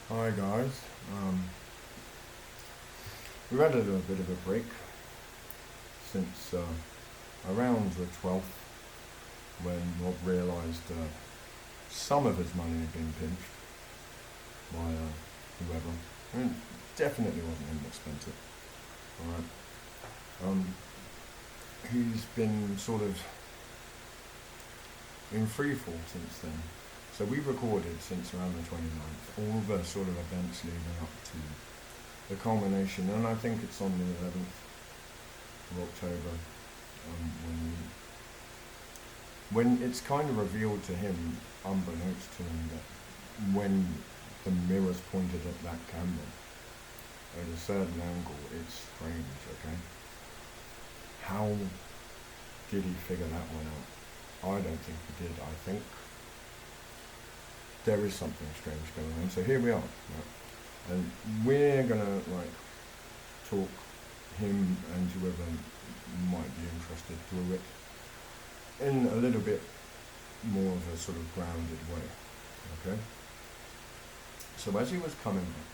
Hi guys. We've had a little bit of a break since around the 12th when Rob realised some of his money had been pinched by whoever. I mean, definitely wasn't him that spent it. Alright. Um, he's been sort of in free fall since then. So we've recorded since around the 29th all the sort of events leading up to the culmination, and I think it's on the 11th of October when it's kind of revealed to him, unbeknownst to him, that when the mirror's pointed at that camera at a certain angle, it's strange, okay? How did he figure that one out? I don't think he did. I think there is something strange going on. So here we are, right? And we're gonna talk him and whoever might be interested through it in a little bit more of a sort of grounded way. Okay? So as he was coming up,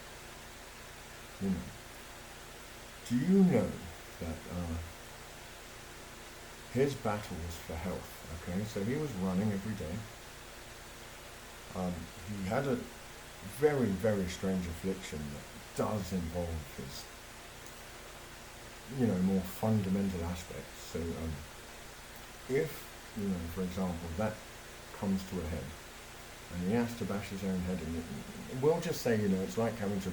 do you know that his battle was for health? Okay, so he was running every day. He had a very, very strange affliction that does involve his, more fundamental aspects. So if, for example, that comes to a head, and he has to bash his own head in it, we'll just say, it's like having to,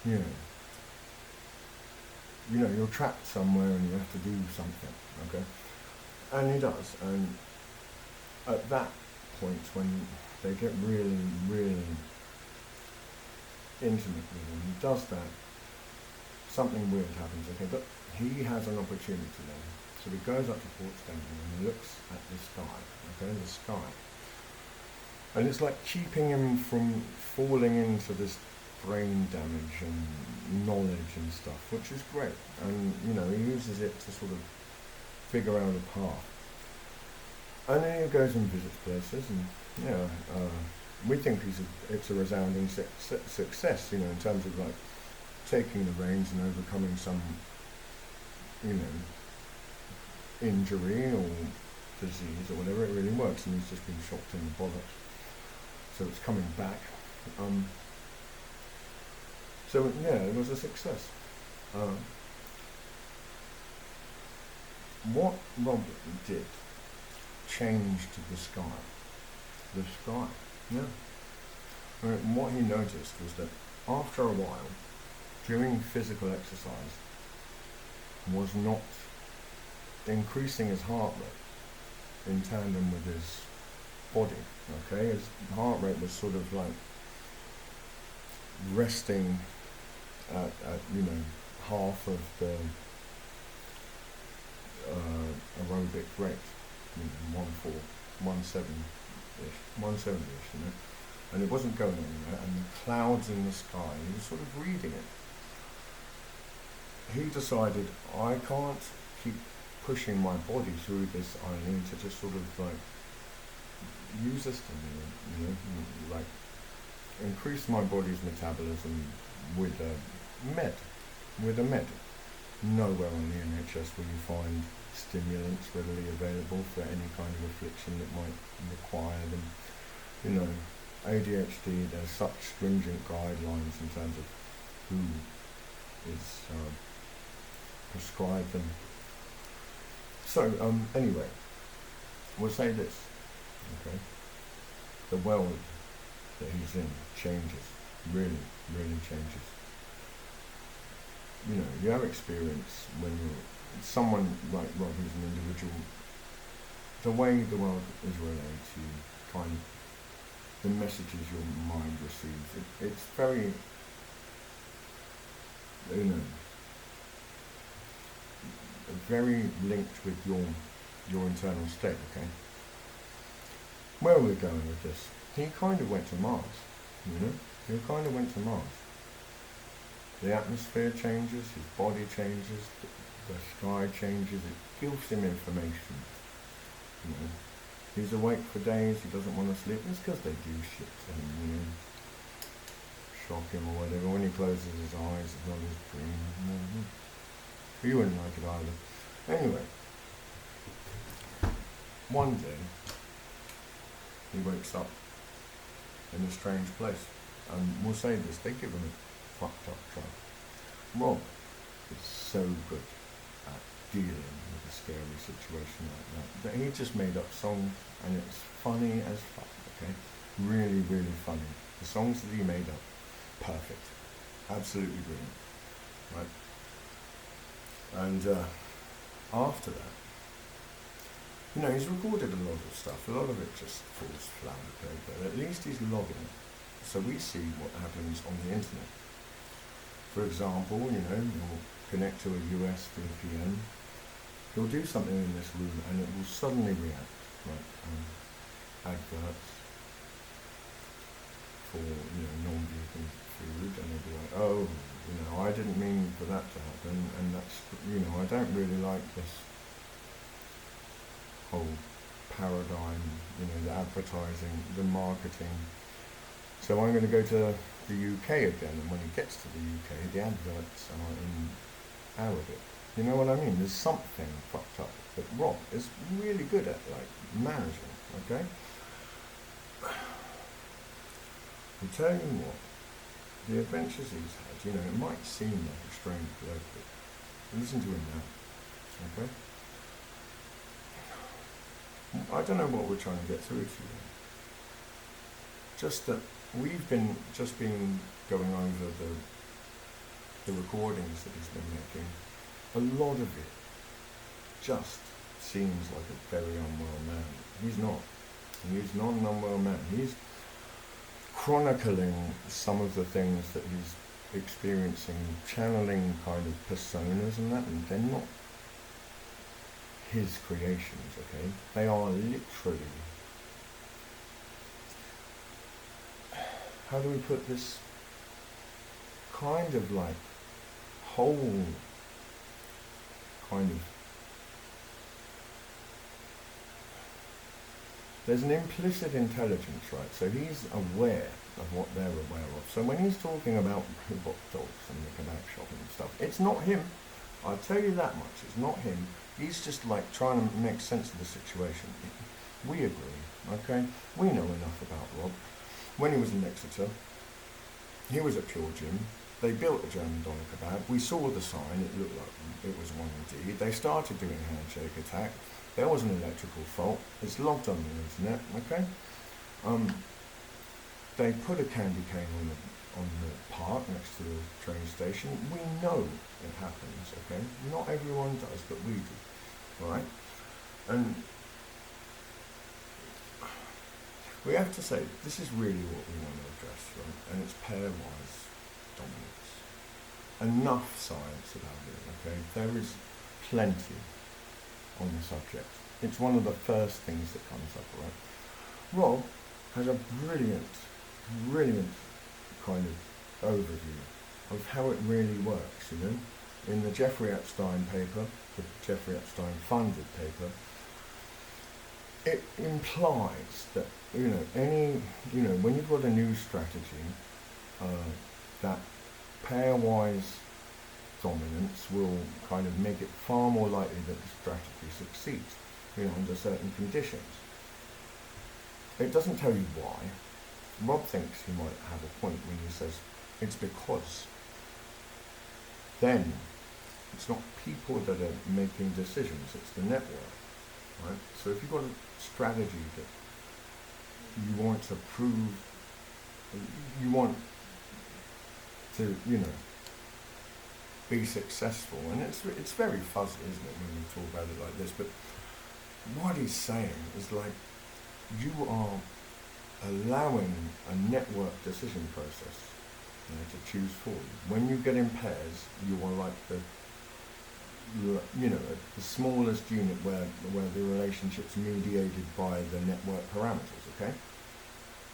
you know, you're trapped somewhere and you have to do something, okay? And he does, and at that point, when they get really, really intimate with him, he does that, something weird happens, okay? But he has an opportunity then. So he goes up to Port Stanley and he looks at the sky, okay, the sky. And it's like keeping him from falling into this brain damage and knowledge and stuff, which is great. And, he uses it to sort of figure out a path. And then he goes and visits places, and, we think it's a resounding success, in terms of, taking the reins and overcoming some, injury or disease or whatever. It really works, and he's just been shocked in the bollocks. So it's coming back. So yeah, it was a success. What Robert did changed the sky. The sky, yeah. What he noticed was that after a while, during physical exercise, was not increasing his heart rate in tandem with his body, okay? His heart rate was sort of resting at half of the aerobic rate, 170-ish, and it wasn't going anywhere, and the clouds in the sky, he was sort of reading it. He decided, I can't keep pushing my body through this, I need to just sort of use this to, increase my body's metabolism with a med. Nowhere on the NHS will you find stimulants readily available for any kind of affliction that might require them. ADHD, there's such stringent guidelines in terms of who is prescribed them. So, anyway, we'll say this, okay? The world that he's in changes, really, really changes. You have experience when you're someone like Rob, who's an individual, the way the world is relayed to you, kind of the messages your mind receives, it's very, very linked with your internal state, okay? Where are we going with this? He kind of went to Mars, He kind of went to Mars. The atmosphere changes, his body changes, the sky changes, it gives him information. He's awake for days, he doesn't want to sleep. It's because they do shit to him, shock him or whatever. When he closes his eyes, it's not his dream. Mm-hmm. You wouldn't like it either. Anyway, one day, he wakes up in a strange place. And we'll say this, they give him a fucked up drug. Rob is so good at dealing with a scary situation like that he just made up songs, and it's funny as fuck, okay? Really, really funny. The songs that he made up, perfect. Absolutely brilliant, right? And after that, he's recorded a lot of stuff. A lot of it just falls flat, okay? But at least he's logging it. So we see what happens on the internet. For example, he'll connect to a US VPN. He'll do something in this room and it will suddenly react, like adverts for, non-vegan food, and he'll be like, oh, I didn't mean for that to happen, and that's, I don't really like this whole paradigm, the advertising, the marketing. So I'm going to go to the UK again, and when he gets to the UK, the adverts are in Arabic. You know what I mean? There's something fucked up that Rob is really good at, managing, okay? I'll tell you what, the adventures he's had, it might seem like a strange bloke, but listen to him now, okay? I don't know what we're trying to get through to you. Just that we've been going over the recordings that he's been making. A lot of it just seems like a very unwell man. He's not. He's not an unwell man. He's chronicling some of the things that he's experiencing, channeling kind of personas and that, and they're not his creations, okay? They are literally, how do we put this, kind of like whole kind of, there's an implicit intelligence, right? So he's aware of what they're aware of. So when he's talking about robot dogs and the kebab shop and stuff, it's not him. I'll tell you that much. It's not him. He's just trying to make sense of the situation. We agree, okay? We know enough about Rob. When he was in Exeter, he was at Pure Gym. They built a German doner kebab. We saw the sign. It looked like it was one indeed. They started doing handshake attack. There was an electrical fault. It's logged on the internet, okay? They put a candy cane on the park next to the train station. We know it happens, okay? Not everyone does, but we do, all right? And we have to say, this is really what we want to address, right? And it's pairwise dominance. Enough science about it, okay? There is plenty on the subject. It's one of the first things that comes up, right? Rob has a brilliant kind of overview of how it really works, In the Jeffrey Epstein paper, the Jeffrey Epstein funded paper, it implies that, when you've got a new strategy, that pairwise dominance will kind of make it far more likely that the strategy succeeds, under certain conditions. It doesn't tell you why. Rob thinks he might have a point when he says it's because then it's not people that are making decisions, it's the network, right? So if you've got a strategy that you want to prove, you want to, be successful, and it's very fuzzy, isn't it, when we talk about it like this, but what he's saying is you are allowing a network decision process to choose for you. When you get in pairs, you are like the smallest unit where the relationship's mediated by the network parameters, okay?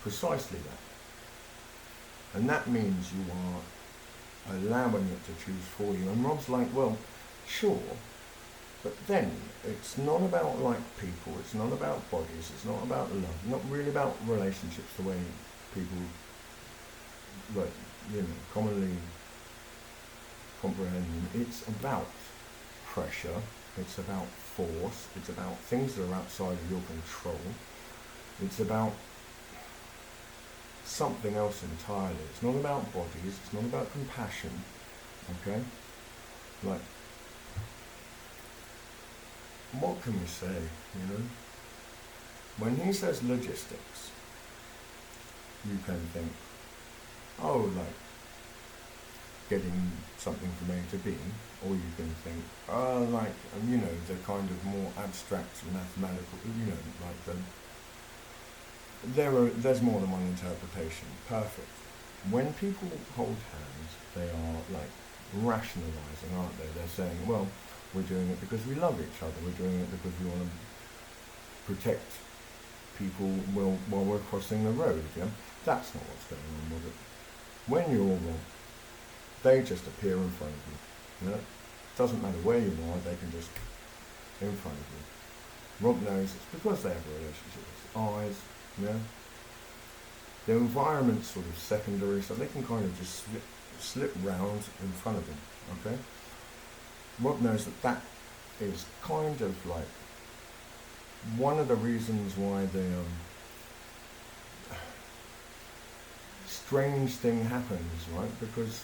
Precisely that. And that means you are allowing it to choose for you. And Rob's like, well, sure, but then it's not about people, it's not about bodies, it's not about love, not really about relationships the way people like, commonly comprehending, it's about pressure, it's about force, it's about things that are outside of your control, it's about something else entirely. It's not about bodies, it's not about compassion, okay? Like, what can we say, When he says logistics, you can think, oh, like, getting something from A to B, or you can think, the kind of more abstract mathematical, like there's more than one interpretation. Perfect. When people hold hands, they are like rationalizing, aren't they? They're saying, well, we're doing it because we love each other, we're doing it because we want to protect people while we're crossing the road, That's not what's going on with it. When you're wrong, they just appear in front of you. Doesn't matter where you are, they can just in front of you. Rob knows it's because they have a relationship with his eyes, The environment's sort of secondary, so they can kind of just slip round in front of him, okay? Rob knows that is kind of like one of the reasons why the strange thing happens, right? Because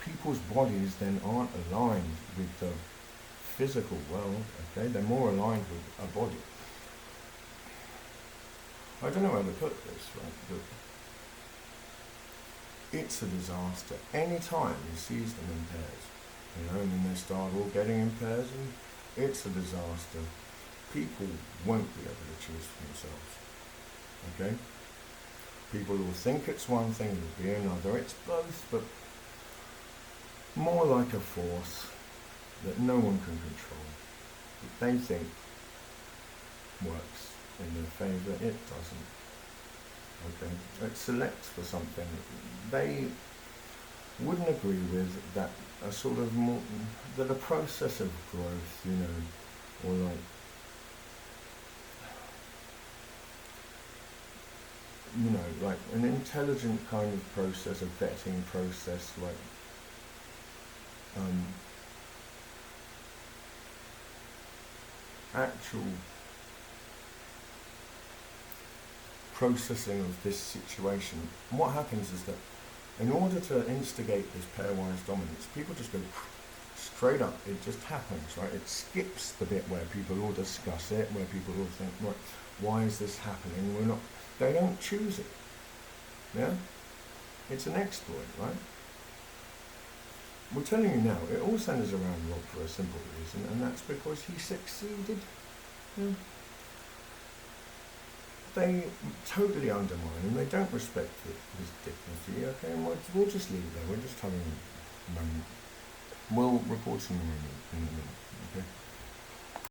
people's bodies then aren't aligned with the physical world, okay? They're more aligned with a body. I don't know how to put this, right? But it's a disaster. Any time he sees them in pairs, and then they start all getting in pairs, and it's a disaster. People won't be able to choose for themselves, okay? People will think it's one thing, it'll be another. It's both, but more like a force that no one can control, that they think works in their favour. It doesn't, okay? It selects for something they wouldn't agree with, that a sort of more, that a process of growth, or like, like an intelligent kind of process, a vetting process, like actual processing of this situation. And what happens is that in order to instigate this pairwise dominance, people just go straight up. It just happens, right? It skips the bit where people all discuss it, where people all think, right, why is this happening? They don't choose it. Yeah? It's an exploit, right? We're telling you now, it all centers around Rob for a simple reason, and that's because he succeeded. Yeah. They totally undermine him, they don't respect his dignity, okay? And we'll just leave it there, we're just having a moment. We'll report in a moment, okay?